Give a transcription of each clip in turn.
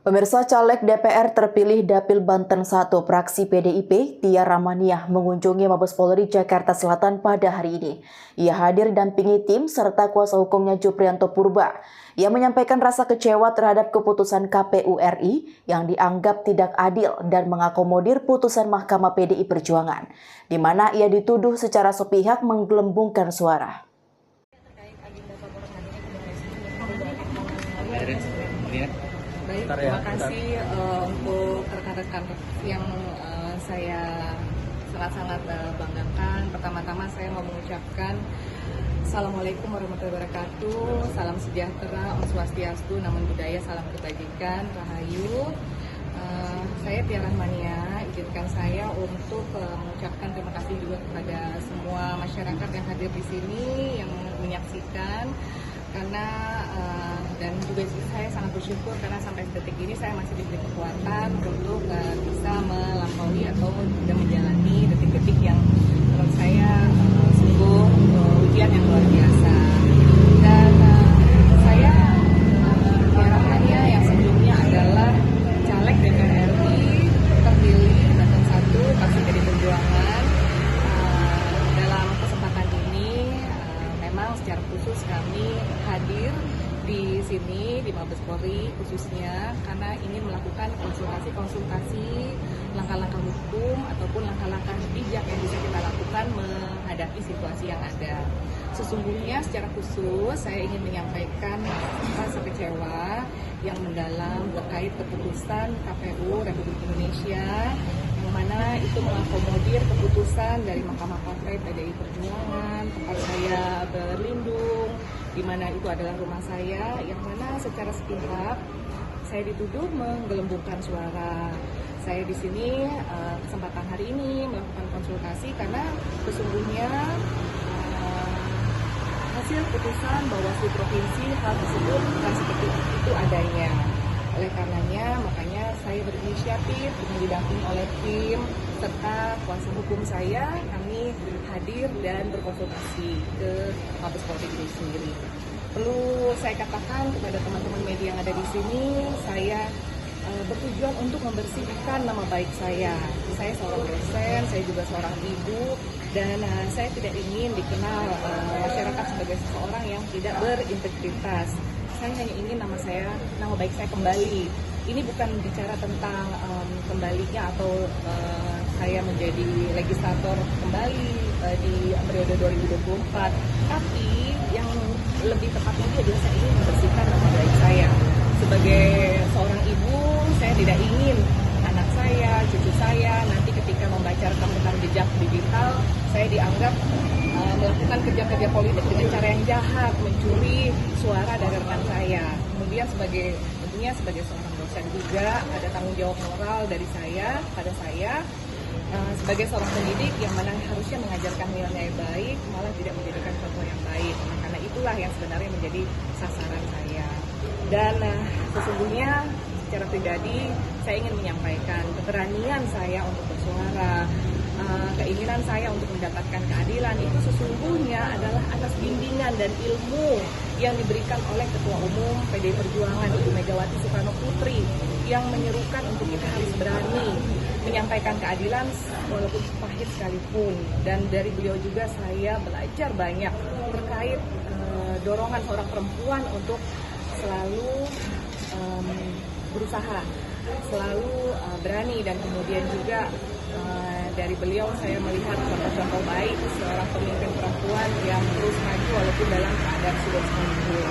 Pemirsa, caleg DPR terpilih Dapil Banten 1 fraksi PDIP, Tia Ramaniah mengunjungi Mabes Polri Jakarta Selatan pada hari ini. Ia hadir dampingi tim serta kuasa hukumnya Juprianto Purba. Ia menyampaikan rasa kecewa terhadap keputusan KPU RI yang dianggap tidak adil dan mengakomodir putusan Mahkamah PDI Perjuangan, di mana ia dituduh secara sepihak menggelembungkan suara. Baik, terima kasih untuk rekan-rekan yang saya sangat-sangat banggakan. Pertama-tama saya mau mengucapkan Assalamualaikum warahmatullahi wabarakatuh, salam sejahtera, Om Swastiastu, Namo Buddhaya, salam kebajikan, Rahayu. Saya Tia Ramaniah, izinkan saya untuk mengucapkan terima kasih juga kepada semua masyarakat yang hadir di sini, yang menyaksikan. Karena dan juga saya sangat bersyukur karena sampai detik ini saya masih diberi kekuatan untuk bisa melampaui atau menjalani detik-detik yang menurut saya sungguh ujian yang luar biasa. Dan saya harapannya yang sebelumnya adalah caleg DPR RI terpilih Banten 1 fraksi PDI Perjuangan. Dalam kesempatan ini memang secara khusus kami hadir di sini di Mabes Polri khususnya karena ingin melakukan konsultasi langkah-langkah hukum ataupun langkah-langkah bijak yang bisa kita lakukan menghadapi situasi yang ada. Sesungguhnya secara khusus saya ingin menyampaikan rasa kecewa yang mendalam terkait keputusan KPU Republik Indonesia yang mana itu mengakomodir keputusan dari Mahkamah Partai PDI Perjuangan tempat saya berlindung, di mana itu adalah rumah saya, yang mana secara sepihak saya dituduh menggelembungkan suara. Saya di sini kesempatan hari ini melakukan konsultasi karena sesungguhnya hasil putusan Bawaslu Provinsi hal tersebut bukan seperti itu adanya. Oleh karenanya, makanya saya berinisiatif dengan didampingi oleh tim serta kuasa hukum saya, kami hadir dan berkonsultasi ke Mabes Polri itu sendiri. Perlu saya katakan kepada teman-teman media yang ada di sini, saya bertujuan untuk membersihkan nama baik saya. Saya seorang dosen, saya juga seorang ibu, dan saya tidak ingin dikenal masyarakat sebagai seseorang yang tidak berintegritas. Saya hanya ingin nama baik saya kembali. Ini bukan bicara tentang kembalinya atau saya menjadi legislator kembali di periode 2024. Tapi yang lebih tepatnya adalah saya ingin membersihkan nama baik saya. Sebagai seorang ibu, saya tidak ingin anak saya, cucu saya nanti ketika membaca rekam jejak digital, saya dianggap melakukan kerja-kerja politik dengan cara yang jahat, mencuri suara dari rekan saya. Kemudian tentunya sebagai seorang dosen juga ada tanggung jawab moral dari saya pada saya sebagai seorang pendidik yang mana harusnya mengajarkan nilai baik, malah tidak menjadikan contoh yang baik. Karena itulah yang sebenarnya menjadi sasaran saya. Dan sesungguhnya secara pribadi saya ingin menyampaikan keberanian saya untuk bersuara, keinginan saya untuk mendapatkan keadilan itu sesungguhnya adalah atas bimbingan dan ilmu yang diberikan oleh Ketua Umum PDI Perjuangan Ibu Megawati Soekarno Putri yang menyerukan untuk kita harus berani menyampaikan keadilan walaupun pahit sekalipun. Dan dari beliau juga saya belajar banyak terkait dorongan seorang perempuan untuk selalu berusaha, selalu berani, dan kemudian juga dari beliau saya melihat contoh-contoh baik seorang pemimpin perempuan yang terus maju walaupun dalam keadaan sudah sendiri.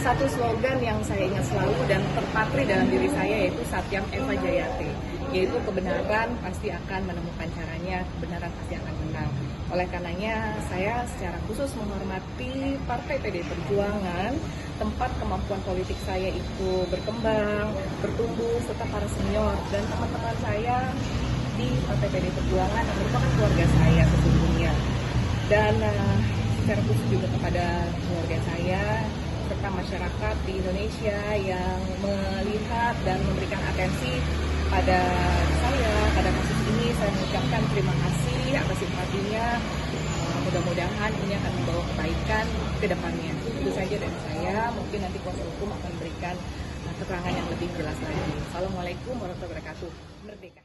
Satu slogan yang saya ingat selalu dan terpatri dalam diri saya yaitu Satyam Eva Jayate, yaitu kebenaran pasti akan menemukan caranya, kebenaran pasti akan menang. Oleh karenanya saya secara khusus menghormati Partai PDI Perjuangan, tempat kemampuan politik saya itu berkembang, bertumbuh, serta para senior dan teman-teman saya di Partai PDI Perjuangan yang merupakan keluarga saya sesungguhnya. Dan secara khusus juga kepada keluarga saya serta masyarakat di Indonesia yang melihat dan memberikan atensi pada saya, pada kasus ini, saya mengucapkan terima kasih atas simpatinya. Mudah-mudahan ini akan membawa kebaikan ke depannya. Itu saja dari saya, mungkin nanti kuasa hukum akan memberikan keterangan yang lebih jelas lagi. Assalamualaikum warahmatullahi wabarakatuh. Merdeka.